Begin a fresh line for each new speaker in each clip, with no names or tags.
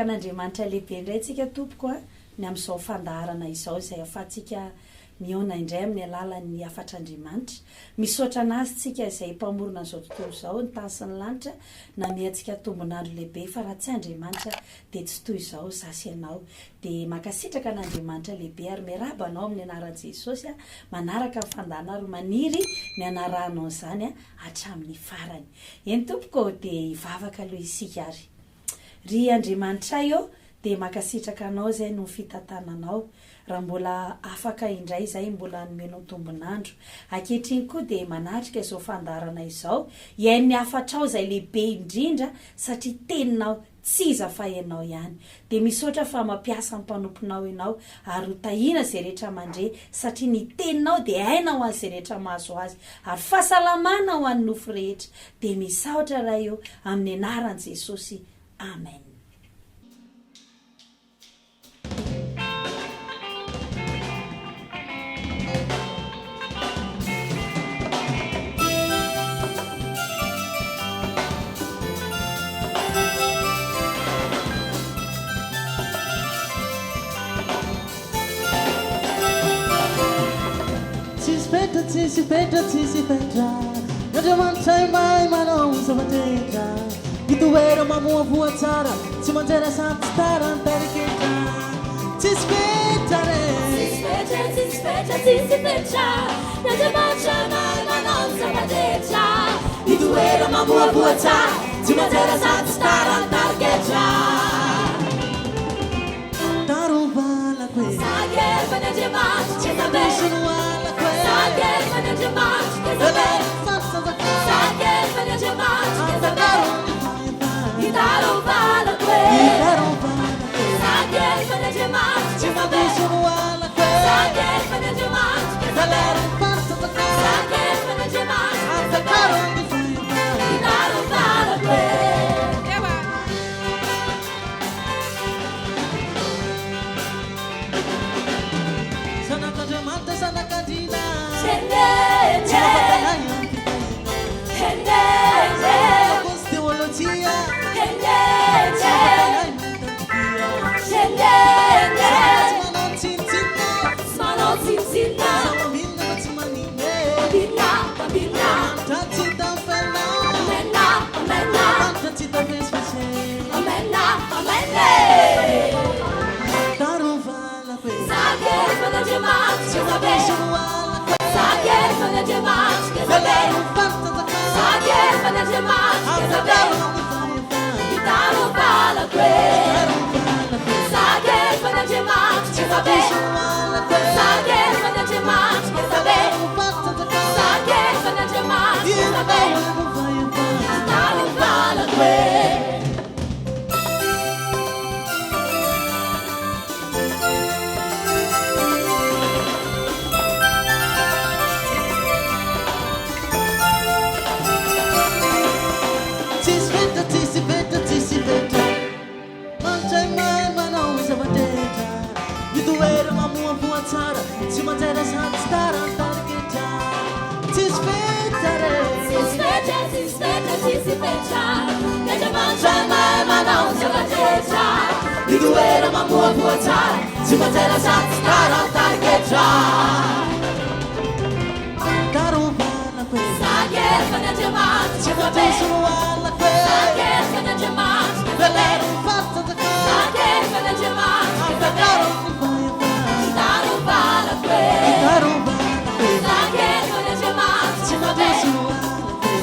an'andriamanitra lehibe indray tsika tompoko a ny amin'izao fandaharana izao izay afatsika miona indray amin'ny alalan'ny afatr'andriamanitra misaotra anazy tsika izay mpamorona an'izao tontolo izao ny tany sy ny lanitra na miantsika tombonandro lehibe fa raha tsy andriamanitra dia tsy toy izao zasy ianao dia makasitraka an'andriamanitra lehibe ary miaraba anao amin'ny anaran'i jesosy a manaraka ny fandahana ary maniry ny anarahanao izany a hatramin'ny farany eny tompoko dia hivavaka aloha isika ary ry andriamanitra io dia makasitraka anao zay no fitantananao raha mbola afaka indray zay mbola nomenao tombonandro ankehitriny koa dia manatrika izao fandarana izao iain'ny afatrao zay lehibe indrindra satria teninao tsy iza fa ianao ihany dia misaotra fa mampiasa ny mpanomponao ianao ary ho tahina izay rehetra mandre satria ny teninao dia aina ho an'izay rehetra mahazo azy ary fahasalamana ho an'ny nofo rehetra dia misaotra raha eo amin'ny anaran'i jesosy amen.
Tisi petra Andriamanitra mai manao zava-detra hitoera mamoa voatsara tsy manjera saty tara antariketra tsisy petra re tsisy petra Andriamanitra mai manao zava-detra hitoera mamoa voatsara tsy manjera saty tara antariketra tarovala que sagerva Andriamanitra ci sta sagerva Andriamanitra che sagerva Andriamanitra che tarovala que sagerva Andriamanitra ci sta sagerva Andriamanitra che sagerva Andriamanitra che tarovala que Era uma boa voatsara se manjera saty tara antariketra tarovala que sagerva Andriamanitra che sagerva Andriamanitra che sagerva Andriamanitra che tarovala que sagerva Andriamanitra che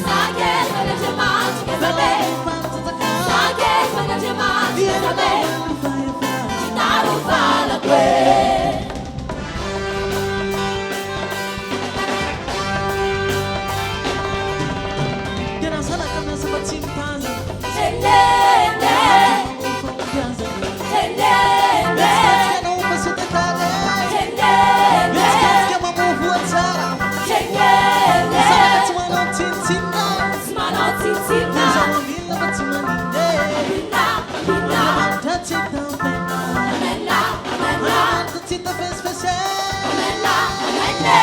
sagerva Andriamanitra che sagerva Andriamanitra che tarovala que Kena sana kami sa pagsintahan Hendende Hendende Kena upasita kare Hendende Kena mamuhuat sara Hendende Sana katsumanaw tinsina Katsumanaw tinsina Sama mila katsumaninde Mina, mina Tatsita Tita fez Amela, amele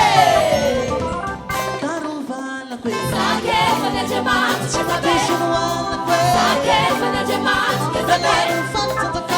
Tarovala que sagerva Andriamanitra che sagerva Andriamanitra che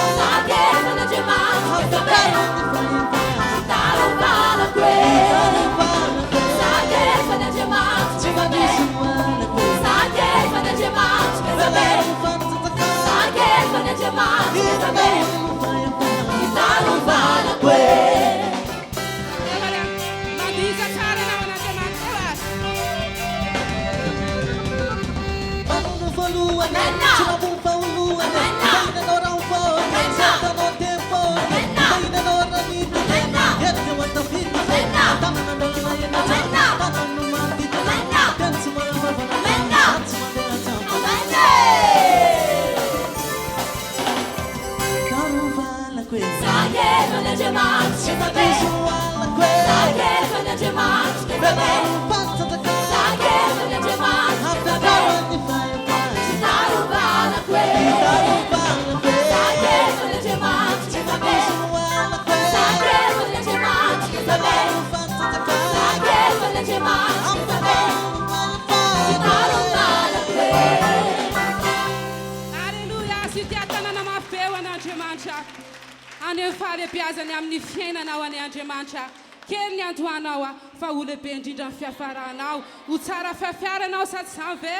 Any fahalebiazany amin'ny fiainanao any Andriamanitra kely ny antoanao fa ho lehibe indrindra ny fiafaranao ho tsara fiafiaranao sady zany ve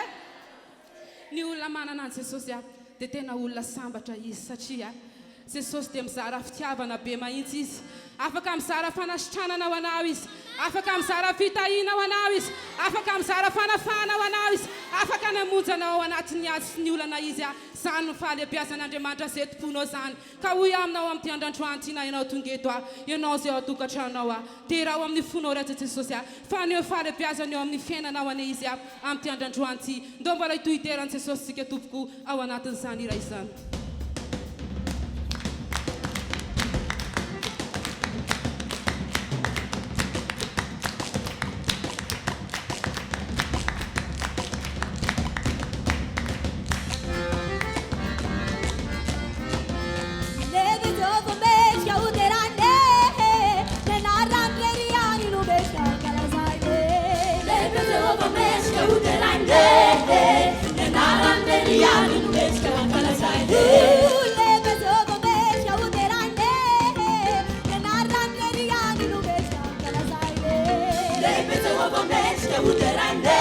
ny olona manana an Jesosy dia tena olona sambatra izy satria Jesosy dia mizara fitiavana be mahitsy izy afaka mizara fanasitranana ho anao izy afaka mizara fitahiana ho anao izy afaka mizara fanafahana ho anao izy afaka namonjanao ao anatin'ny ady sy ny olana izy zany ny fahalebiazan'Andriamanitra zay tomponao zany ka hoy aminao amin'ity androany ity na ianao tonga eto ianao zay ao atokantranao dia raha ao amin'ny fonao ratsy Jesosy fa ny fahalebiazana eo amin'ny fiainanao ane izy amin'ity androany ity ndo mbola itoiteran'i Jesosy sika tompoko ao anatin'izany iray izany.
Uderande,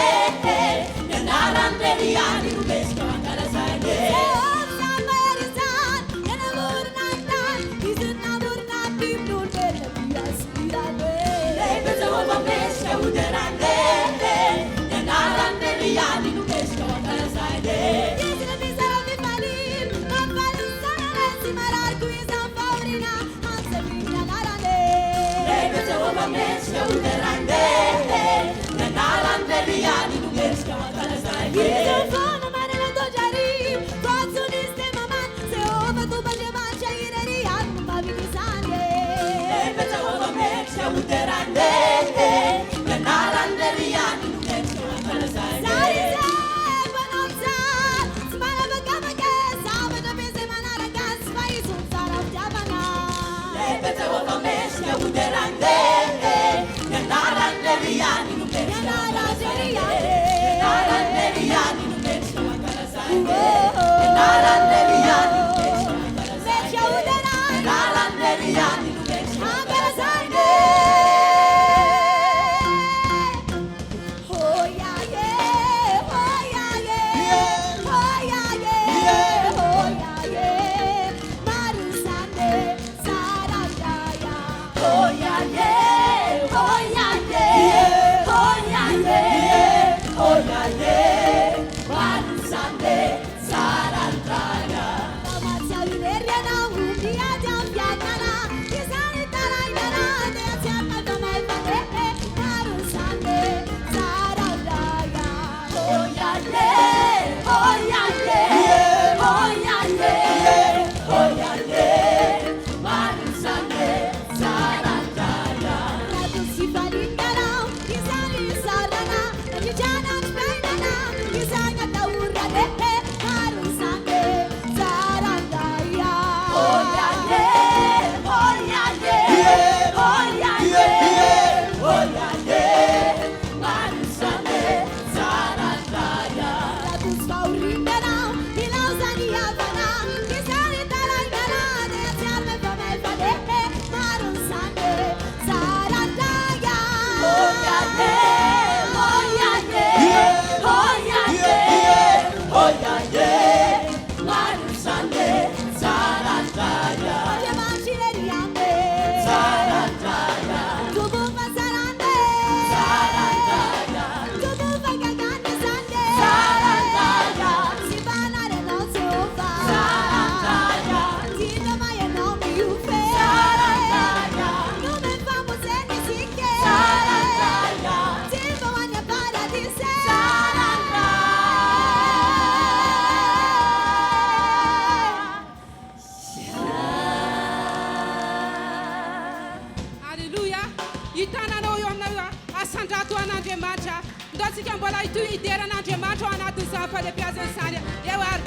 atsika mbola ito ideran'Andriamanitra ao anatin'izany falebiazany izany eo ary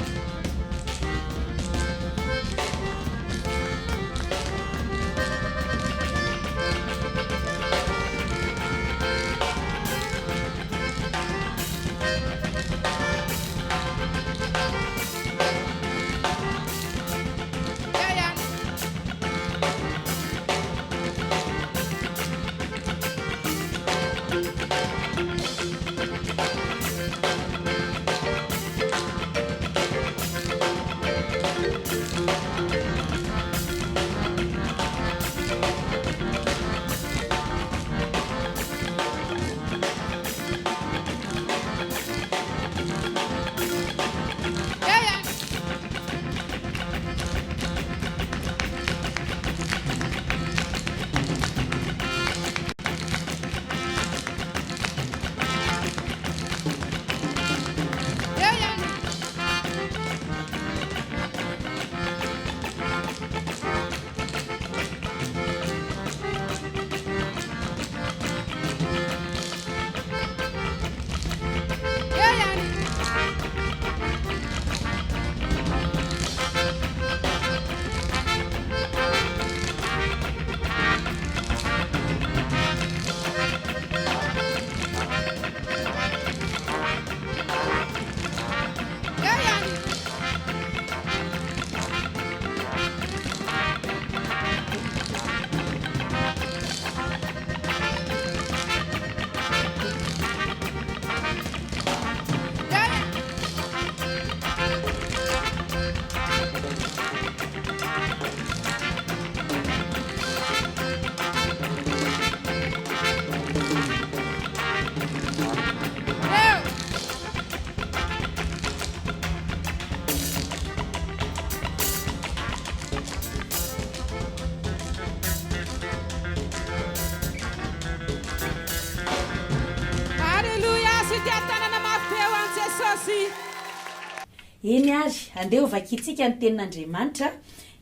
eny ary andeha vakitsika ny tenin'Andriamanitra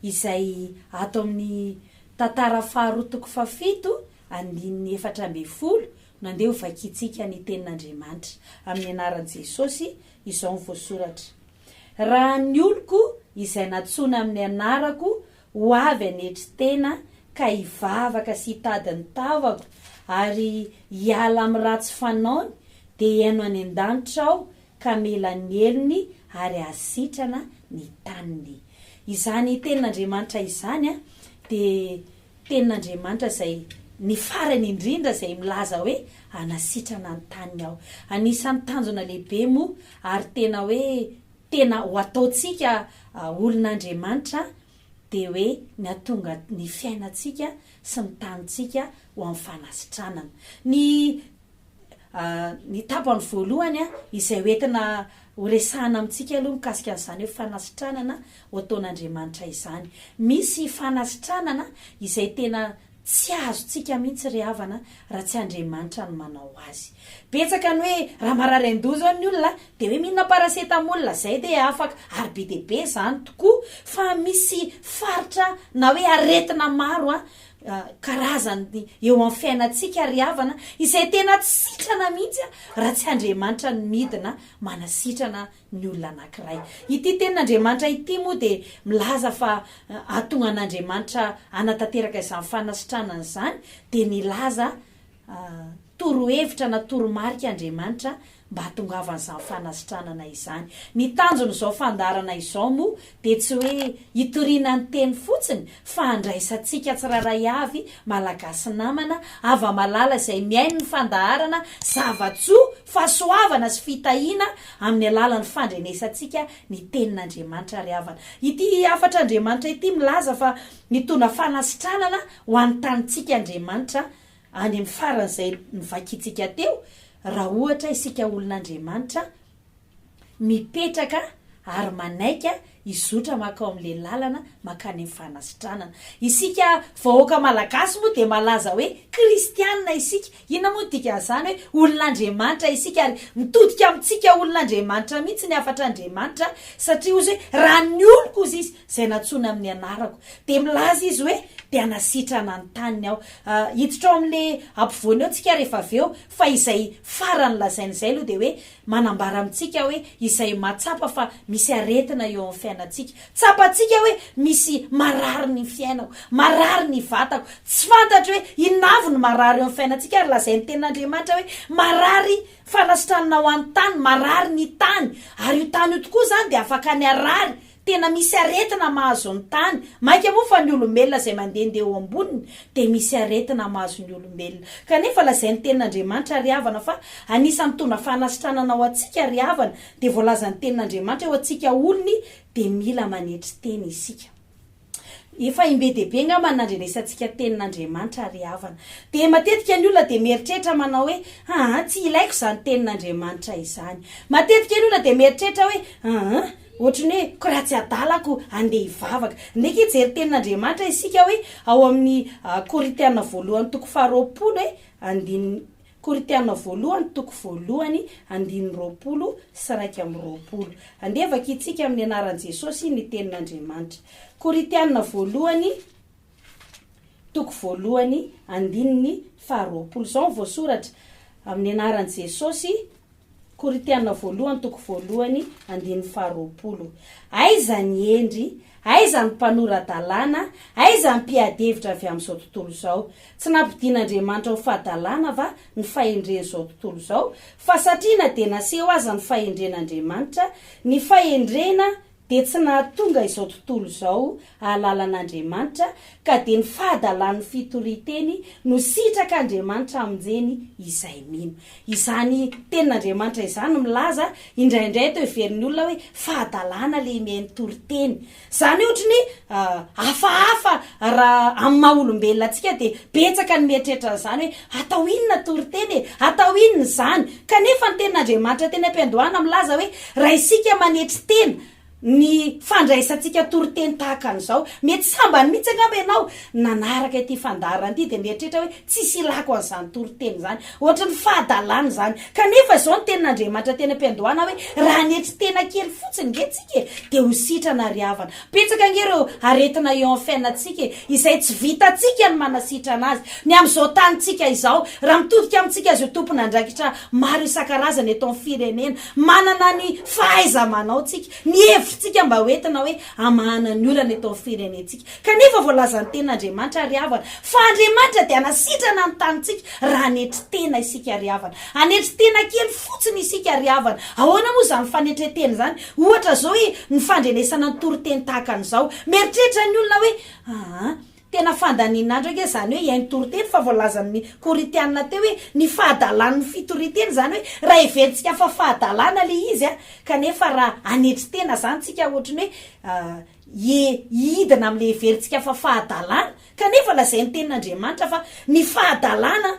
izay ato amin'ny tantara faharotoko fafito andin'ny 410 no andeha vakitsika ny tenin'Andriamanitra amin'ny anaran'i Jesosy izao ny voasoratra. Raha ny oloko izay natsona amin'ny anarako ho avy anetry tena ka hivavaka sy hitady ny tavako ary hiala amin'ny ratsy fanaony dia hiaino any an-danitra aho ka mela ny elony ary asitrana ny taniny. Izany tenin'Andriamanitra izany dia tenin'Andriamanitra izay ny farany indrindra izay milaza hoe anasitrana ny taniny aho. Anisan'ny tanjona lehibe moa ary tena hoe tena ho ataontsika olon'Andriamanitra dia hoe ny atonga ny fiainantsika sy ny tanintsika ho amin'ny fanasitranana. Ny tapany voalohany izay hoentina ho resahana amintsika aloha mikasika an'izany hoe fanasitranana ho ataon'Andriamanitra izany. Misy fanasitranana izay tena tsy azontsika mihitsy ry havana raha tsy Andriamanitra no manao azy. Betsaka ny hoe raha marary an-doza ny olona dia hoe mihinana paracetamol zay dia afaka ary be dia be zany tokoa, fa misy faritra na hoe aretina maro karazany eo amin'ny fiainantsika ry havana izay tena tsy sitrana mihitsy raha tsy Andriamanitra no midina manasitrana ny olona anankiray. Ity tenin'Andriamanitra ity moa dia milaza fa atonga an'Andriamanitra anatanteraka izany fanasitranana izany dia nilaza torohevitra na toromarika Andriamanitra mba hatongavan'izany fanasitranana izany. Ny tanjony izao fandarana izao moa dia tsy hoe hitoriana ny teny fotsiny fa handraisantsika tsiraray avy malagasy namana ava malala izay miaino ny fandaharana zavatsoa fahasoavana sy fitahiana amin'ny alalan'ny fandrenesantsika ny tenin'Andriamanitra ry havana. Ity afatr'Andriamanitra ity milaza fa mitondra fanasitranana ho an'ny tanintsika Andriamanitra any amin'ny faran'izay nivakitsika teo. Raha ohatra isika olon'Andriamanitra mipetraka ary manaika izotra makao amin'ilay lalana makany amin'ny fanasitranana. Isika vahoaka malagasy moa dia malaza hoe kristianina isika. Inona moa dika izany hoe olon'Andriamanitra isika ary mitodika amintsika olon'Andriamanitra mihitsy ny afatr'Andriamanitra satria ozy hoe raha ny oloko izy izay natsona amin'ny anarako dia milaza izy hoe de anasitrana ny taniny aho hiditra ao amin'le ampivoany eo tsika rehefa avy eo fa izay farany lazain'izay aloha de hoe manambara amintsika hoe izay matsapa fa misy aretina eo amin'ny fiainantsika tsapantsika hoe misy marary ny fiainako marary ny vatako tsy fantatra hoe inavy ny marary eo amin'ny fiainantsika ary lazain'ny tenin'Andriamanitra hoe marary fanasitranana ho an'ny tany marary ny tany ary io tany io tokoa zany de afaka ny arary tena misy aretina mahazo ny tany maika moa fa ny olombelona zay mandehandeha eo amboniny de misy aretina mahazo ny olombelona kanefa lazain'ny tenin'Andriamanitra ry havana fa anisan'ny mitondra fanasitranana ho antsika ry havana de voalazan'ny tenin'Andriamanitra eo antsika olony de mila manetry teny isika efa imbe dehibe nga manandrenesantsika tenin'Andriamanitra ry havana de matetika ny olona de mieritreritra manao hoe tsy ilaiko zany tenin'Andriamanitra izany matetika ny olona de mieritreritra hoe ohatrany hoe ko raha tsy adalako andeha hivavaka ndraiky hijery tenin'Andriamanitra isika hoe ao amin'ny Korinthiana voalohany toko 20 hoe andiny Korinthiana voalohany toko voalohany andiny 20 sy 120 andevaka itsika amin'ny anaran'i Jesosy ny tenin'Andriamanitra Korinthiana voalohany toko voalohany andiny 20 zao voasoratra amin'ny anaran'i Jesosy Korinthiana voalohany toko voalohany andiny 20 aiza ny endry aiza ny mpanorandalàna aiza ny mpiadevitra avy amin'izao tontolo zao tsy nampidian'Andriamanitra ho fahadalàna va ny fahendreny zao tontolo zao fa satria na de naseho aza ny fahendren'Andriamanitra ny fahendrena de tsy nahatonga izao tontolo zao ahalalan'Andriamanitra ka de ny fahadalan'ny fitoriteny no sitraka Andriamanitra aminjeny izay mino izany tenin'Andriamanitra izany milaza indraindray teo iverin'ny olona hoe fahadalana le mihainy toriteny zany ohatrany hafahafa raha amin'ny maha-olombelona atsika de betsaka ny mieritreritra zany hoe atao inona toriteny atao inona zany kanefa ny tenin'Andriamanitra teny am-piandohana milaza hoe raha isika manetry tena ny fandraisantsika toriteny tahaka an'izao mety sambany mihitsy angamba ianao nanaraka ity fandarana ity de mieritreritra hoe tsisy ilako an'izany toriteny zany ohatra ny fahadalana zany kanefa izao ny tenin'Andriamanitra teny am-piandohana hoe raha netry tena kely fotsiny ngentsika de ho sitrana ry havana petsaka ngereo aretina eo amin'ny fiainantsika izay tsy vitatsika ny manasitrana azy ny amin'izao tanyntsika izao raha mitodika amintsika azy io tompon'andraikitra maro isan-karazany eto amin'ny firenena manana ny fahaiza-manao tsika ny tsika mba hoentina hoe amahana ny olana eto amin'ny firenentsika kanefa voalazan'ny tenin'Andriamanitra ry havana fa Andriamanitra de anasitrana ny tanyntsika raha anetry tena isika ry havana anetry tena kely fotsiny isika ry havana ahoana moa zany fanetreteny zany ohatra zao hoe ny fandrenesana ny toriteny tahaka an'izao mieritreritra ny olona hoe tena fandaninandro ake zany hoe iainy toriteny fa voalazan'ny Korintiana teo hoe ny fahadalan'ny fitoriteny zany hoe raha iverintsika fa fahadalana le izy kanefa raha anetry tena zany tsika ohatrany hoe hidina amin'le iverintsika fa fahadalana kanefa lazain'ny tenin'Andriamanitra fa ny fahadalana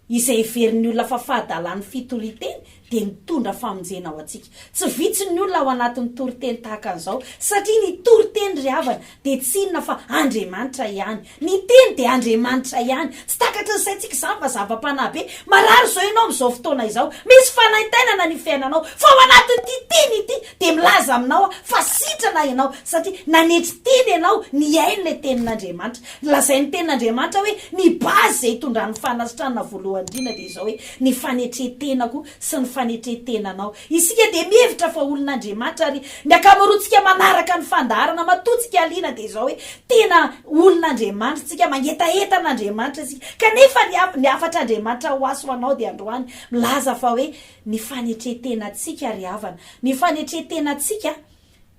izay iverin'ny olona fa fahadalan'ny fitoriteny de mitondra famonjena ao atsika tsy vitsy ny olona ao anatin'ny toriteny tahaka an'izao satria ny toriteny ry havana de tsy inona fa Andriamanitra ihany ny teny de Andriamanitra ihany tsy takatry ny saintsika zany fa zava-panahy be marary zao ianao amin'izao fotoana izao misy fanaintainana ny fiainanao fa ao anatin'ity teny ity de milaza aminao fa sitrana ianao satria nanetry teny ianao ny ainy le tenin'Andriamanitra lazain'ny tenin'Andriamanitra hoe ny bazy zay hitondran'ny fanasitranana voalohany indrindra de izao hoe ny fanetretenako sy ny fanetretenanao isika de mihevitra fa olon'Andriamanitra ary ny akamaroantsika manaraka ny fandaharana matotsika aliana de izao hoe tena olon'Andriamanitra tsika mangetaetan'Andriamanitra sika kanefa ny afatr'Andriamanitra ho aso anao de androany milaza fa hoe ny fanetretenatsika ry havana ny fanetretenatsika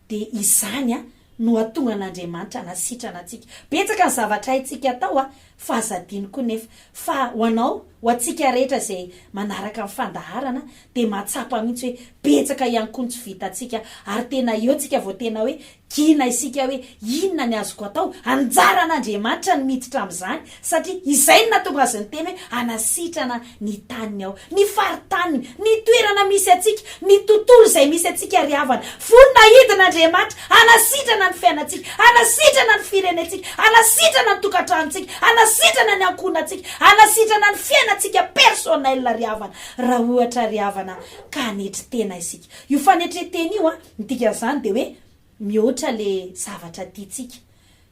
de izany no atonga an'Andriamanitra nasitrana atsika betsaka ny zavatra haitsika atao fahazadiny koa nefa fa ho anao ho atsika rehetra zay manaraka amin'ny fandaharana de mahatsapa mihitsy hoe betsaka ihany koa tsy vitatsika ary tena eo tsika vao tena hoe kina isika hoe inona ny azoko atao anjara an'Andriamanitra ny miditra amin'izany satria izay no natonga azy ny teny hoe anasitrana ny taniny ao ny faritaniny ny toerana misy atsika ny tontolo zay misy atsika ry havana vonona hidin'Andriamanitra anasitrana ny fiainantsika anasitrana ny firenentsika anasitrana ny tokantranontsika anasitrana ny ankohonantsika anasitrana ny fiainantsika personnel ry havana raha ohatra ry havana ka anetry tena isika io fanetreteny io midika zany de hoe mihoatra le zavatra tiatsika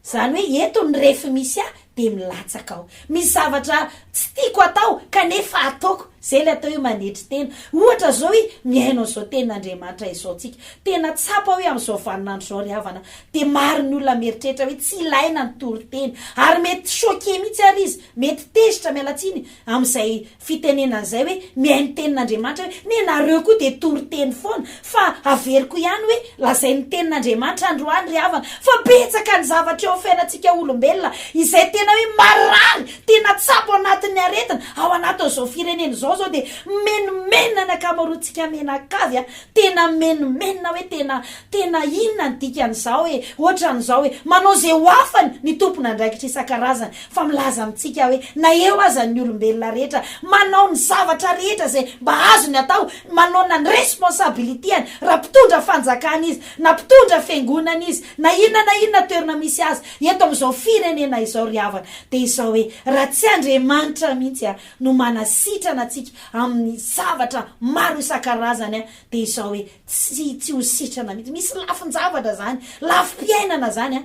zany hoe eto ny refy misy de milatsaka ao, misy zavatra tsy tiako atao kanefa ataoko, zay le atao hoe manetry tena. Ohatra zao hoe miaino zao tenin'Andriamanitra izao tsika, tena tsapa hoe am'izao vaninandro zao ry havana, de maro ny olona mieritreritra hoe tsy ilaina ny toriteny, ary mety choqué mihitsy ary izy, mety tezitra mialatsiny am'izay fitenenana zay hoe miaino tenin'Andriamanitra hoe ne nareo koa de toriteny foana, fa averiko ihany hoe lazay ny tenin'Andriamanitra androany ry havana, fa betsaka ny zavatra eo fiainantsika olombelona izay tena hoe marary, tena tsapa anatin'ny aretina ao anatin'izao firenena zao de menomenina ny akamaroantsika menakavy tena menomenina hoe tena inona ny dikan'izao hoe ohatran'izao hoe manao zay ho afany ny tompona andraikitra isan-karazany, fa milaza amintsika hoe na eo aza ny olombelona rehetra manao ny zavatra rehetra zay mba azony atao, manao ny responsabilitéany, raha mpitondra fanjakana izy na mpitondra fiangonana izy na inona toerana misy azy eto am'izao firenena izao ry havana, de izao hoe raha tsy Andriamanitra mihitsy no manasitrana atsika amin'ny zavatra maro isan-karazany de izao hoe tsy ho sitrana mihitsy, misy lafin-javatra zany, lafim-piainana zany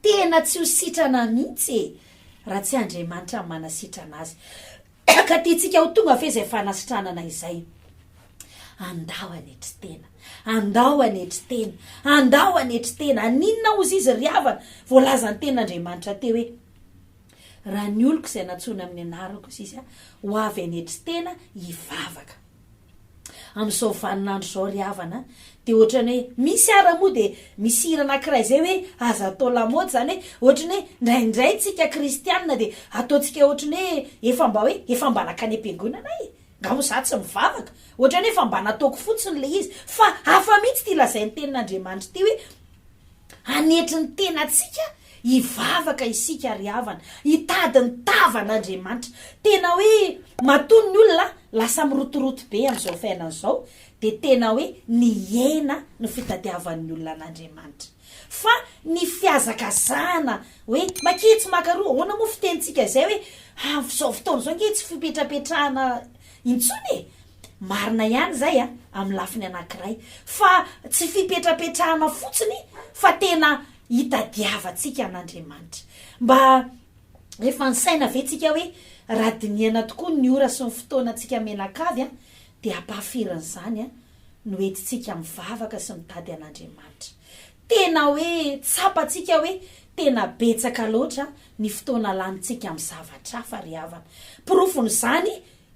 tena tsy ho sitrana mihitsy raha tsy Andriamanitra manasitrana azy. Ka tiatsika ho tonga fe zay fanasitranana izay, andao anetry tena, andao anetry tena, andao anetry tena. Aninona ozy izy ry havana, voalazany tenin'Andriamanitra teo hoe raha ny oloko izay natsona amin'ny anarako sisy ho avy anetry tena hivavaka. Am'izao vaninandro zao ry havana de ohatrany hoe misy ara-moa de misy hira anankiray zay hoe aza atao lamaody, zany hoe ohatrany hoe ndraindray tsika kristianina de ataontsika ohatrany hoe efa mba nakany am-piangonana ngamo za tsy mivavaka, ohatrany hoe efa mba nataoko fotsiny le izy, fa hafa mihitsy ty lazain'ny tenin'Andriamanitra ty hoe anetry ny tenatsika hivavaka isika ry havana, hitady ny tavan'Andriamanitra. Tena hoe matony ny olona lasa mirotoroto be am'izao fiainana zao, de tena hoe ny hena no fitadiavan'ny olona an'Andriamanitra, fa ny fiazakazana hoe maketsy makaroa, ahoana moa fitenitsika zay hoe am'izao fotoana zao nge tsy fipetrapetrahana intsony marina ihany zay amin'ny lafiny anankiray, fa tsy fipetrapetrahana fotsiny fa tena hitadiavatsika an'Andriamanitra. Mba efa nsaina vetsika hoe raha diniana tokoa ny ora sy ny fotoana atsika menakavy de ampahafirana zany no entitsika mivavaka sy mitady an'Andriamanitra. Tena hoe tsapatsika hoe tena betsaka loatra ny fotoana lanitsika amin'ny zavatra hafa ry havana. Porofony zany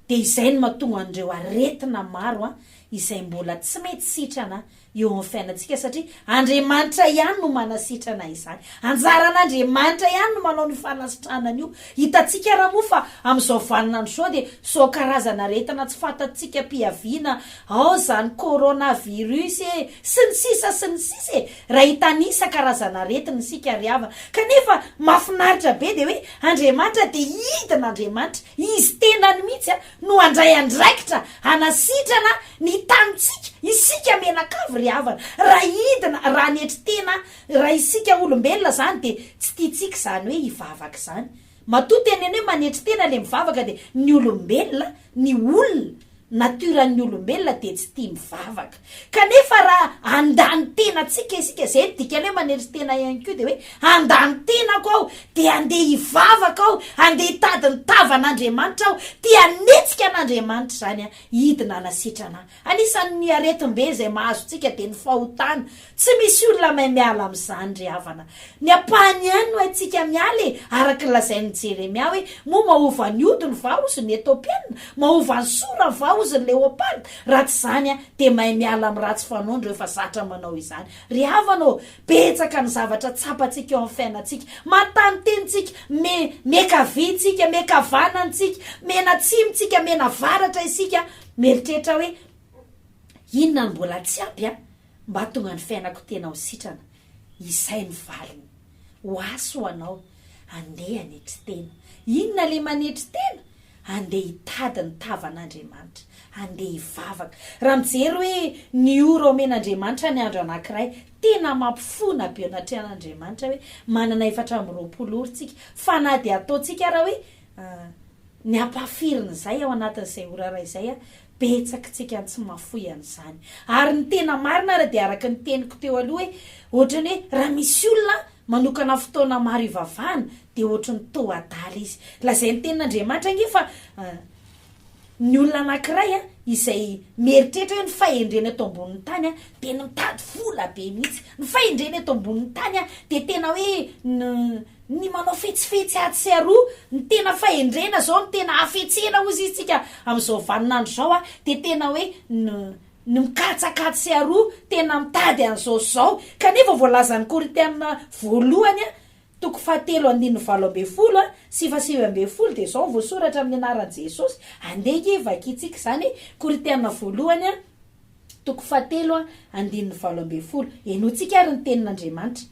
de izay no mahatonga andreo aretina maro izay mbola tsy mety sitrana eo amin'ny fiainantsika, satria Andriamanitra ihany no manasitrana izany, anjaran'Andriamanitra ihany no manao ny fanasitranana io. Hitatsika raha moa fa am'izao vaninandro zao de zao karazana aretina tsy fantatsika mpiaviana, ao zany coronavirus sy ny sisa raha hitanisa karazana aretina sika ry havana, kanefa mahafinaritra be de hoe Andriamanitra de hidin'Andriamanitra, izy tenany mihitsy no andray andraikitra hanasitrana ny tanitsika isika menakavy ry havana. Raha hidina, raha netry tena, raha isika olombelona zany de tsy tiatsika zany hoe hivavaka zany. Matoa teneny hoe manetry tena le mivavaka de ny olombelona, ny olona naturan'ny olombelona de tsy tia mivavaka, kanefa raha andany tena tsika isika zay dikany hoe manetry tena ihany koa de hoe andany tenako aho de andeha hivavaka aho, andeha hitady ny tavan'Andriamanitra aho, te anetsika an'Andriamanitra zany hidina anasitrana. Anisan'ny aretim-be zay mahazo tsika de ny fahotana, tsy misy olona mahay miala am'izany ry havana. Ny apahany ihany no haitsika mialy araka lazain'ny Jeremia hoe moa mahova ny odiny va ozy ny Etopiana, mahova ny sora va ozy ny leopard, raha tsy zany de mahay miala amin'ny ratsy fanondro efa zatra manao izany. Ry havana betsaka ny zavatra tsapatsika eo amin'ny fiainantsika, matany tenitsika, mekavitsika, mekavanantsika, mena tsimitsika, mena varatra isika, mieritreritra hoe inona ny mbola tsy ampy mba tonga ny fiainako tena ho sitrana. Izay ny valiny ho aso anao, andeha anetry tena. Inona le manetry tena? Andeha hitady ny tavan'Andriamanitra, andeha hivavaka. Raha mijery hoe ny ora omen'Andriamanitra ny andro anankiray, tena mampifona be anatrehan'Andriamanitra hoe manana 420 ora tsika, fa na de ataotsika raha hoe ny ampahafirina zay ao anatin'izay ora ray izay betsaka tsika tsy mafoy an'izany. Ary ny tena marina raha de araka ny teniko teo aloha hoe ohatrany hoe raha misy olona manokana fotoana maro ivavahana de ohatrany to adaly izy lazay ny tenin'Andriamanitra nge fa ny olona anankiray izay mieritreritra hoe ny fahendreny eto ambonin'ny tany tena mitady vola be mihitsy, ny fahendreny eto ambonin'ny tany de tena hoe ny manao fetsifetsy aty sy aroa, ny tena fahendrena zao ny tena afetsena ozy isika amin'izao vaninandro zao de tena hoe ny mikatsakatsy sy aroa tena mitady an'izao kanefa voalazan'ny Korintena voalohany 3:7-20 sivasivambefolo de zao voasoratra amin'ny anaran'i Jesosy andeha vakitsika zany Korintena voalohany 3:7-20 enotsika ary ny tenin'Andriamanitra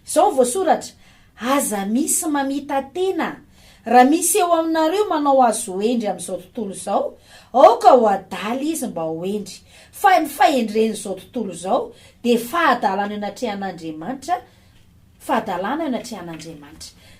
zao voasoratra aza misy mamita tena raha misy eo aminareo manao azo hoendry amin'izao tontolo zao aoka ho adaly izy mba hoendry fa ny fahendreny zao tontolo zao de fahadalana anatrihan'Andriamanitra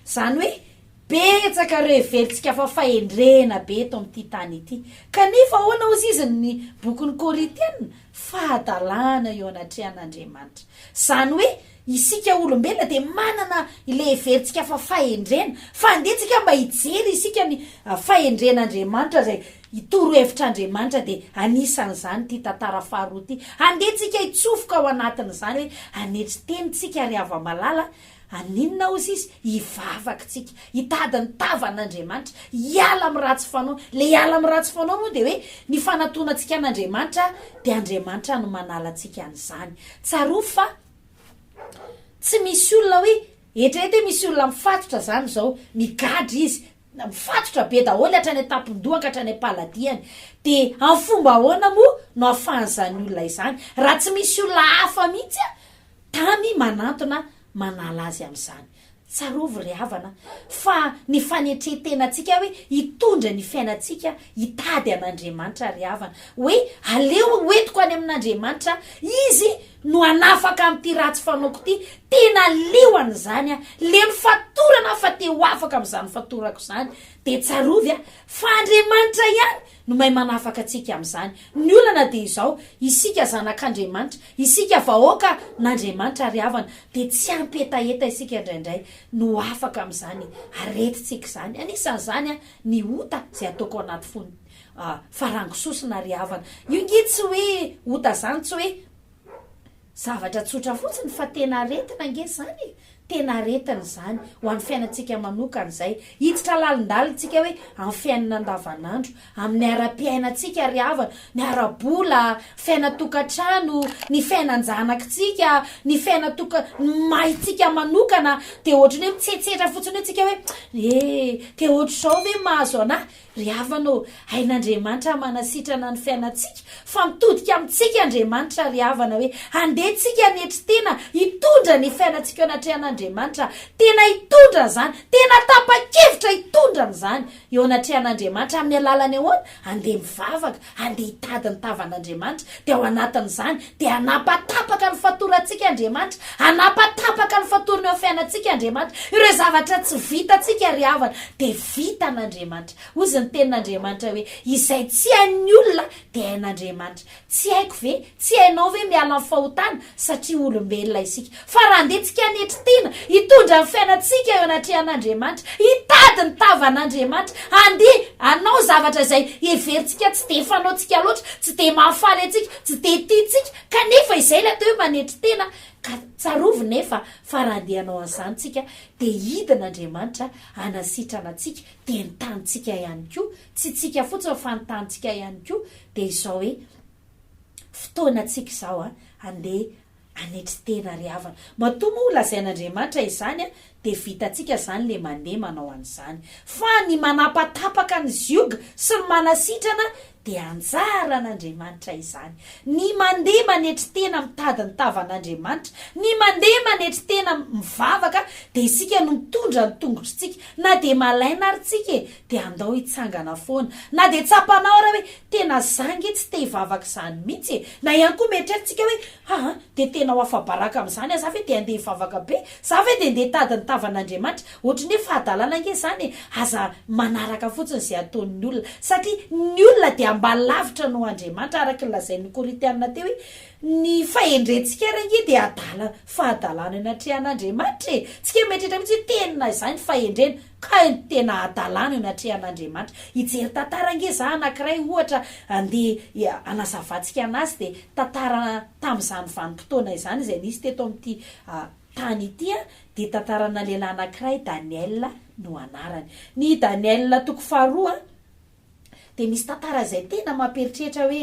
zany hoe betsaka reo everitsika fa fahendrena be eto amin'ity tany ity kanefa ahoana ozy izy ny bokin'ny Korintena fahadalana eo anatrihan'Andriamanitra zany hoe isika olombelona de manana ile everitsika fa fahendrena fa andetsika mba hijery isika ny fahendren'Andriamanitra zay itoro hevitr'Andriamanitra de anisan'izany ty tantara faharoa ty andetsika hitsofoka ao anatin'izany hoe anetry tenitsika ry ava-malala aninona ozy izy hivavakatsika hitady ny tavan'Andriamanitra hiala amin'ny ratsy fanao le hiala amin'ny ratsy fanao moa de hoe ny fanatonatsika an'Andriamanitra de Andriamanitra no manala antsika an'izany tsaroa fa tsy misy olona hoe etrety misy olona mifatotra zany zao migadry izy mifatotra be daholo hatrany atapon-doha ka hatrany am-paladiany de amin'ny fomba ahoana moa no ahafahan'izany olona izany raha tsy misy olona hafa mihitsy tamy manantona manala azy amin'izany tsarovy ry havana fa ny fanetretenantsika hoe hitondra ny fiainantsika hitady an'Andriamanitra ry havana hoe aleo hoentiko any amin'Andriamanitra izy no anafaka amin'ity ratsy fanaoko ty tena leoany zany le ny fatorana fa te ho afaka amin'izany fatorako zany de tsarovy fa Andriamanitra ihany no mahay manafaka atsika amin'izany ny olana de izao isika zanak'Andriamanitra isika vahoaka n'Andriamanitra ry havana de tsy ampetaeta isika indraindray no afaka amin'izany aretitsika zany anisan'izany ny ota zay ataoko anaty fony farangososina ry havana io nge tsy hoe ota zany tsy hoe zavatra tsotra fotsiny fa tena aretina nge zany tena aretina zany ho an'ny fiainantsika manokana zay hiditra lalindalitsika hoe amin'ny fiainana andavanandro amin'ny ara-piainantsika ry havana ny ara-bola fiainatokantrano ny fiainan-janakitsika ny mahintsika manokana de ohatrany hoe mitsetsetra fotsiny hoe tsika hoe te ohatra zao hoe mahazo anahy ry havana hain'Andriamanitra manasitrana ny fiainantsika fa mitodika amintsika Andriamanitra ry havana hoe andehtsika netry tena hitondra ny fiainantsika anatrihan'Andriamanitra tena hitondra zany tena tapa-kevitra hitondra zany eo anatrihan'Andriamanitra amin'ny alalany ahoana andeha mivavaka andeha hitady ny tavan'Andriamanitra de ao anatin'izany de anapatapaka ny fatorantsika Andriamanitra anapatapaka ny fatorana eo fiainantsika Andriamanitra ireo zavatra tsy vitantsika ry havana de vita n'Andriamanitra ozy ny tenin'Andriamanitra hoe izay tsy hain'ny olona de hain'Andriamanitra tsy haiko ve tsy hainao ve miala amin'ny fahotana satria olombelona isika fa raha andetsika netry tena hitondra ny fiainantsika eo anatrihan'Andriamanitra hitady ny tavan'Andriamanitra andeha anao zavatra zay everitsika tsy de fanaontsika loatra tsy de mahafaly atsika tsy de tiantsika kanefa izay la teo hoe manetry tena ka tsarovy nefa fa raha andeha anao an'izanytsika de hidin'Andriamanitra anasitrana atsika de ny tanitsika ihany koa tsy tsika fotsiny fa ny tanitsika ihany koa de izao hoe fotoanatsika zao andeha anetry tena ry havana matoa moa lazain'Andriamanitra izany de vitatsika zany le mandeha manao an'izany fa ny manapatapaka ny zioga sy ny manasitrana de anjara an'Andriamanitra izany ny mandeha manetry tena mitady ny tavan'Andriamanitra ny mandeha manetry tena mivavaka de isika no mitondra ny tongotritsika na de malaina ary tsika de andao hitsangana foana na de tsapanao raha hoe tena zangy tsy te hivavaka zany mihitsy na ihany koa mieritreritsika hoe de tena ho afabaraka amin'izany za ve de andeha hivavaka be za ve de andeha tady ny tavan'Andriamanitra ohatrany hoe fahadalana nge zany aza manaraka fotsiny zay ataon'ny olona satria ny olona de mba lavitra no Andriamanitra araka lazain'ny Korintianina teo hoe ny fahendrentsika range dia adala fahadalana anaty an'Andriamanitra tsika metritra mitsy tena izany fahendrena ka tena adalana anaty an'Andriamanitra ijery tantarange za anankiray ohatra andeha anazavantsika anazy de tantara tamin'izany vanim-potoana izany izay nisy teto amin'ity tany ity de tantarana lehilahy anankiray Daniel no anarany ny Daniel toko faharoa de misy tantara izay tena mamperitrehitra hoe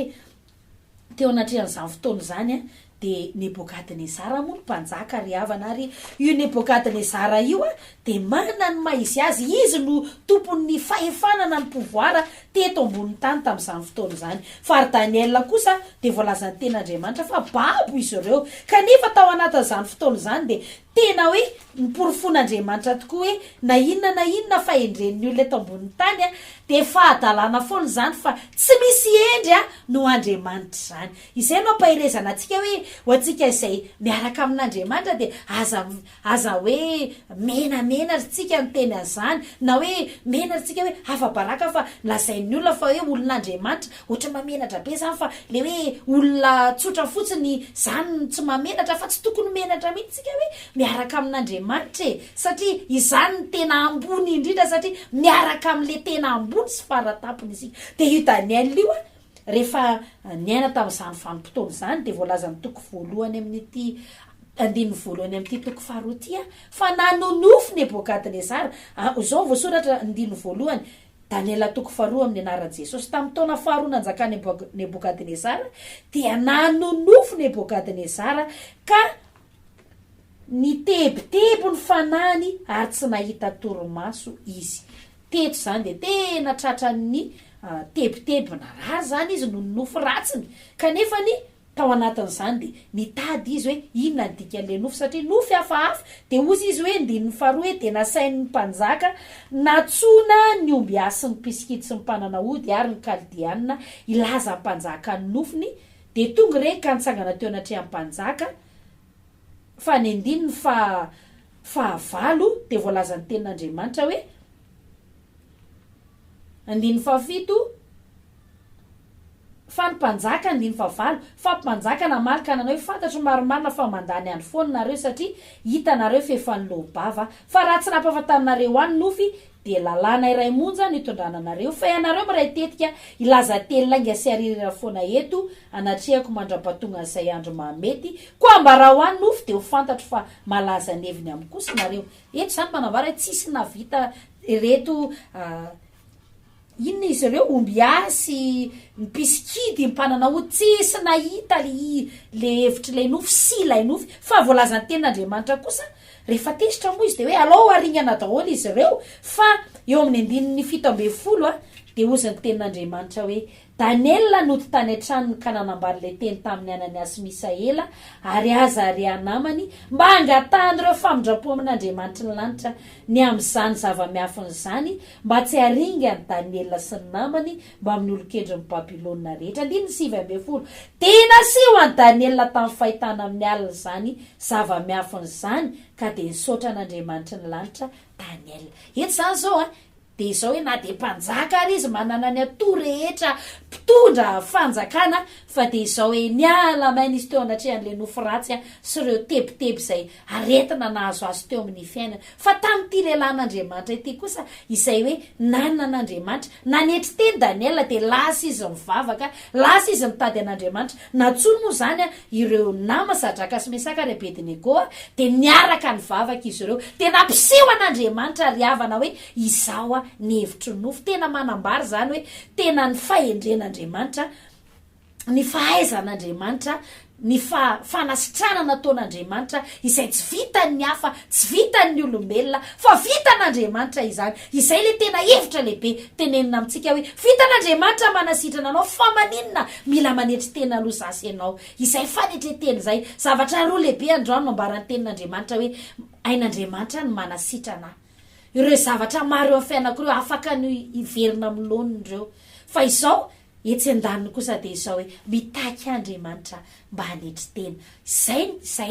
teo anatrehan'izany fotoana zany de Nebokadnezara moa no mpanjaka riavana ary io Nebokadnezara io de manana ny maizy azy izy no tompon'ny fahefanana ny pouvoir teto ambony tany tamin'izany fotoana zany fa ary Daniel kosa de voalazan'ny ten'Andriamanitra fa babo izy ireo kanefa tao anatin'izany fotoana zany de tena hoe niporofon'Andriamanitra tokoa hoe na inona fahendren'ny olona eto ambony tany de fahadalana foana zany fa tsy misy endry no Andriamanitra zany izay no ampahirezana antsika hoe ho antsika izay miaraka amin'Andriamanitra de aza hoe menamena tsika ny teny azany na hoe mena tsika hoe afa-baraka fa lazain'ny olona fa hoe olon'Andriamanitra ohatra mamenatra be zany fa le hoe olona tsotra fotsiny zany tsy mamenatra fa tsy tokony menatra mihitsy tsika hoe miaraka amin'Andriamanitra satria izany ny tena ambony indrindra satria miaraka amin'le tena ambony sy faratapony isika de io Daniel io rehefa niaina tamin'izany vanim-potoana zany de voalazan'ny toko voalohany amin'ity andininy voalohany amin'ity toko faharoa ty fa nanonofo Nebokadnezara zao voasoratra andininy voalohany Daniel toko faharoa amin'ny anaran'i Jesosy tamin'ny taona faharoa nanjakany Nebokadnezara dia nanonofo Nebokadnezara ka nitebitebo ny fanany ary tsy nahita toromaso izy teto zany de tena tratran'ny tebitebona raha zany izy no nofo ratsiny kanefa ny tao anatin'izany de nitady izy hoe inona ny dikan'le nofo satria nofo hafahafa de ozy izy hoe andininy faharoa hoe de nasain'ny mpanjaka natsona ny omby asy ny pisikity sy ny mpanana ody ary ny kaldianina ilaza mpanjaka ny nofony de tonga reny ka nitsangana teo anatrehan'ny mpanjaka fa ny andininy fahavalo de voalazan'ny tenin'Andriamanitra hoe andininy fahafito fa ny mpanjaka andininy fahavalo fa mpanjaka namalika nanao hoe fantatro maromarina fa mandany any foana nareo satria hitanareo fefan'ny lohbava fa raha tsy nampafantarinareo any nofy de lalàna iray monja nitondrananareo fa ianareo miray tetika ilaza telonainga sy aririra foana eto anatrehako mandra-patonga an'izay andro mamety koa mba raha ho any nofy de ho fantatro fa malaza neviny amin'ny kosinareo eto zany manambara tsisy navita reto inona izy ireo omby asy mipisikidy mpanana ody tsisy nahita le hevitry le nofy sy ilay nofy fa voalazan'ny tenin'Andriamanitra kosa rehefa tesitra moa izy de hoe alao aringana daholo izy ireo fa eo amin'ny andininy 17 de ozan'ny tenin'Andriamanitra hoe Daniel noty tany an-tranony ka nanambary le teny tamin'ny anany asy Misaela ary aza ary anamany mba angatahany ireo famindrapo amin'Andriamanitra ny lanitra ny amin'izany zava-miafiny zany mba tsy haringa ny Daniel sy ny namany mba amin'ny olon-kendrin'ny Babilôna rehetra 19 tena sy ho any Daniel tamin'ny fahitana amin'ny alina zany zava-miafiny zany ka de nisaotra an'Andriamanitra ny lanitra Daniel eto zany zao de izao hoe na de mpanjaka ary izy manana ny ato rehetra mpitondra fanjakana fa de izao hoe niala maina izy teo anatrehan'le nofo ratsy sy ireo tebiteby izay aretina nahazo azy teo amin'ny fiainana fa tamin'ity lehilahin'Andriamanitra ity kosa izay hoe nanana an'Andriamanitra nanetry teny Daniel de lasa izy mivavaka lasa izy mitady an'Andriamanitra natsony moa zany ireo nama Sadraka sy Mesaka ary Abednego de niaraka ny vavaka izy ireo de nampiseho an'Andriamanitra riavana hoe izao ny hevitry nofo tena manambary zany hoe tena ny fahendren'Andriamanitra ny fahaizan'Andriamanitra ny fanasitrana nataon'Andriamanitra izay tsy vitany hafa tsy vitany olombelona fa vitan'Andriamanitra izany izay le tena hevitra lehibe tenenina amintsika hoe vitan'Andriamanitra manasitrana anao fa maninona mila manetry tena aloha zasy ianao izay fanetreteny zay zavatra roa lehibe androano ambarany tenin'Andriamanitra hoe ain'Andriamanitra ny manasitrana ireo zavatra maro eo amin'ny fiainako ireo afaka ny iverina amin'ny loniny ireo fa izao etsy an-daniny kosa de izao hoe mitaky Andriamanitra mba hanetry tena. Zay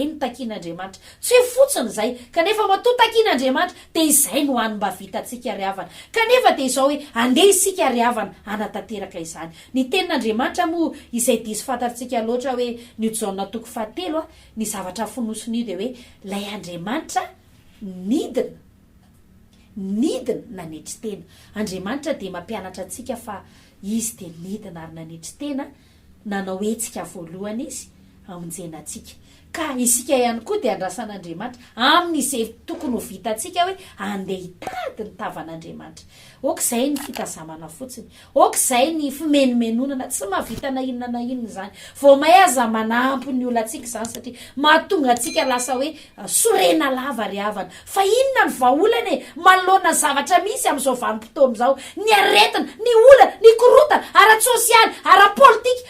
no takian'Andriamanitra, tsy hoe fotsiny zay kanefa matoa takian'Andriamanitra de izay no hany mba vitatsika ry havana, kanefa de izao hoe andeha isika ry havana hanatanteraka izany. Ny tenin'Andriamanitra moa izay diso fantatsika loatra hoe ny Jaona 4 ny zavatra fonosiny io de hoe lay Andriamanitra nidina nanetry tena. Andriamanitra de mampianatra antsika fa izy de nidina ary nanetry tena, nanao etsika voalohany izy amonjena atsika. Ka isika ihany koa de andrasan'Andriamanitra amin'izay tokony ho vitatsika hoe andeha hitady ny tavan'Andriamanitra. Okizay ny fitazamana fotsiny, okizay ny fimenomenonana, tsy mahavita na inona na inona zany. Vao mahaza manampy ny olatsika zany satria mahatonga atsika lasa hoe sorena lava ry havana. Fa inona ny vaolana e? Manoloana zavatra misy amin'izao vanim-potoana zao, ny aretina, ny olana, ny korotana, ara-tsosialy, ara-politika,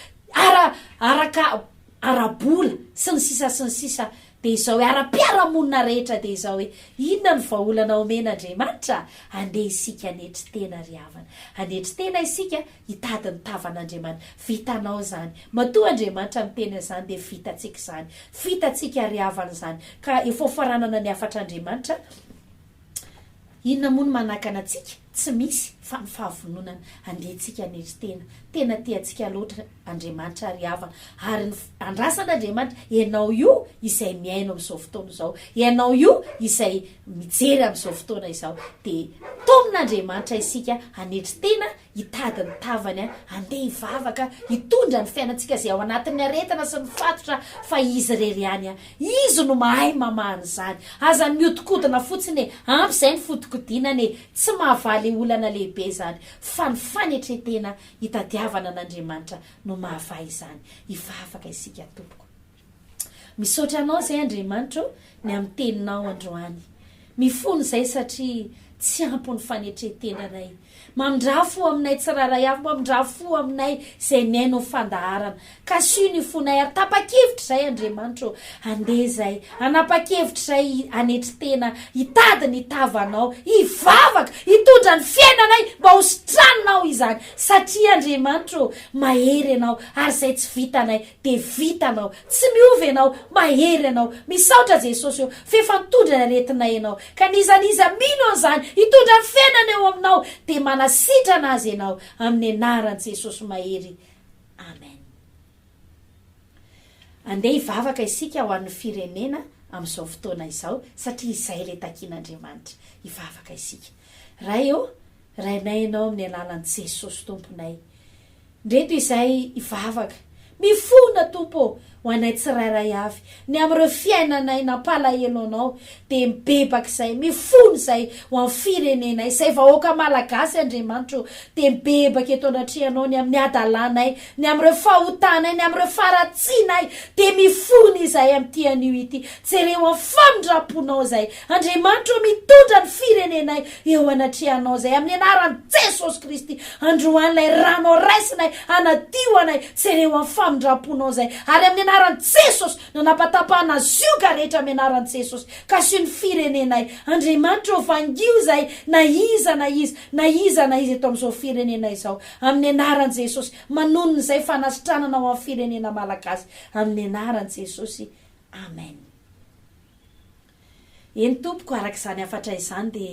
ara-bola sy ny sisa de izao hoe ara-piarahamonina rehetra de izao hoe inona ny vaolana omen'Andriamanitra? Andeha isika hanetry tena ry havana, hanetry tena isika hitady ny tavan'Andriamanitra. Vitanao zany, matoa Andriamanitra miteny zany de vitatsika zany, vitatsika ry havana zany. Ka efa faranana ny afatr'Andriamanitra, inona moa no manakana atsika? Tsy misy fa ny fahavononana. Andehantsika hanetry tena tiantsika loatra Andriamanitra ry havana, ary andrasan'Andriamanitra ianao io izay miaino amin'izao fotoana izao, ianao io izay mijery amin'izao fotoana izao, de tomin'Andriamanitra isika hanetry tena, hitady ny tavany, andeha hivavaka, hitondra ny fiainantsika izay ao anatin'ny aretina sy ny fatotra fa izy rery ihany, izy no mahay mamahany zany. Aza miodikodina fotsiny ampy izay ny fotokodinany, tsy mahavaly olana lehibe zany, fa ny fanetretena hitadiavana an'Andriamanitra no mahavahy zany. Hivavaka isika tompoko. Misaotra anao zay Andriamanitra ny amin'ny teninao androany. Mifony zay satria tsy ampy ny fanetretenanay. Mamindrafo aminay tsiraray avy, mamindrafo aminay izay miaino ny fandaharana. Ka sy ny fonay ary tapa-kevitra zay Andriamanitra, andeha zay anapa-kevitra zay hanetry tena, hitady ny tavanao, hivavaka, hitondra ny fiainanay mba ho sitranonao izany. Satria Andriamanitra mahery ianao, ary zay tsy vitanay de vitanao, tsy miova ianao, mahery ianao. Misaotra Jesosy eo, fefatondra ny aretinay ianao, ka nizaniza mino an'izany hitondra ny fiainana eo aminao de manasitrana azy ianao amin'ny anaran'i Jesosy mahery. Amen. Andeha hivavaka isika ho an'ny firenena amin'izao fotoana izao, satria izay le takian'Andriamanitra. Hivavaka isika. Rainay ianao amin'ny alalan'i Jesosy tomponay. Ndreto izay hivavaka, mifona tompo ho anay tsirairay avy, ny amin'ireo fiainanay nampalahelo anao, de mibebaka izay, mifony izay ho amin'ny firenenay, izay vahoaka malagasy Andriamanitra, de mibebaka eto anatrianao ny amin'ny adalanay, ny amin'ireo fahotanay, ny amin'ireo faratsinay, de mifony izay amin'ity anio ity, jereo amin'ny famindram-ponao izay. Andriamanitra mitondra ny firenenay eo anatrianao izay, amin'ny anaran'i Jesosy Kristy. Androan'ilay rano raisinay, anadio anay, jereo amin'ny famindram-ponao izay, ary amin'ny anaran'i Jesosy nanapatapahana zioka rehetra amin'ny anaran'i Jesosy, ka sy ny firenenay. Andriamanitra vangio izay, na iza eto amin'izao firenena izao, amin'ny anaran'i Jesosy, manono izay fanasitranana ao amin'ny firenena malagasy, amin'ny anaran'i Jesosy. Amen. Eny tompoko, araka izany afatra izany de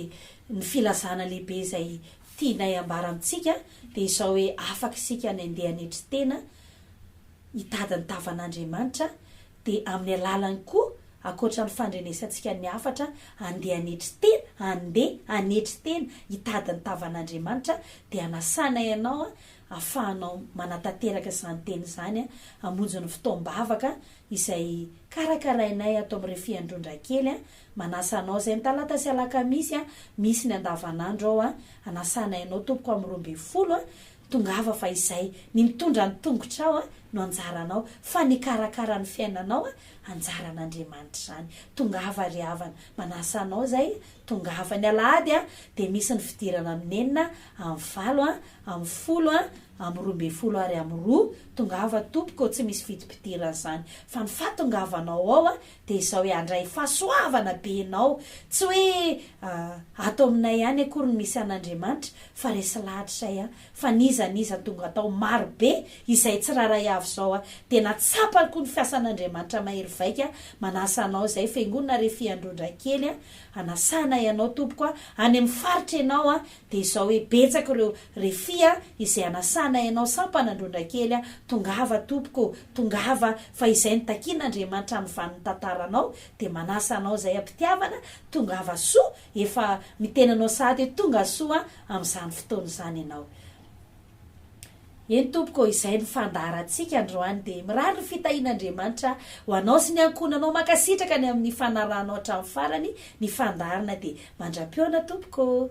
ny filazana lehibe izay tianay ambara amintsika de izao hoe afaka isika ny andeha hanetry tena, hitady ny tavan'Andriamanitra, de amin'ny alalany koa akoatra ny fandrenesantsika ny afatra, andeha hanetry tena, hitady ny tavan'Andriamanitra, de anasana ianao afahanao manatanteraka izany teny izany hamonjy ny fotoam-bavaka izay karakarainay ato amin'ny RHEFI Androndrakely. Manasa anao zay ny Talata sy Alakamisy, misy ny andavanandro ao, anasana ianao tompoko amin'ny 12 tongava fa izay ny mitondra ny tongotra ao no anjaranao fa ny karakara ny fiainanao anjaran'Andriamanitra zany tongava ry havana manasa anao zay tongava ny Alahady de misy ny fidirana amin'ny 4 amin'ny 7 amin'ny 10 amin'ny 12 ary amin'ny 2 tongava tompoko tsy misy fitipidirana zany fa ny fahatongavanao ao de izao hoe andray fahasoavana be anao tsy hoe ato aminay ihany akory ny misy an'Andriamanitra fa resy lahatra fa niza tonga tao maro be izay tsy raray avy zao de natsapako ny fiasan'Andriamanitra mahery vaika manasa anao zay fiangonana RHEFI Androndrakely anasana ianao tompoko any amin'ny faritra ianao de izao hoe betsaka ireo RHEFI izay anasana ianao sampana Androndrakely tongava tompoko tongava fa izay ny takin'Andriamanitra amin'ny van'ny tantaranao de manasa anao zay ampitiavana tongava soa efa mitenanao sady tonga soa amin'izany fotoana zany ianao. Eny tompoko izay ny fandaharantsika androany de mirary ny fitahin'Andriamanitra ho anao sy ny ankonanao makasitraka ny amin'ny fanaranao hatramin'ny farany ny fandaharana de mandra-pioana tompoko.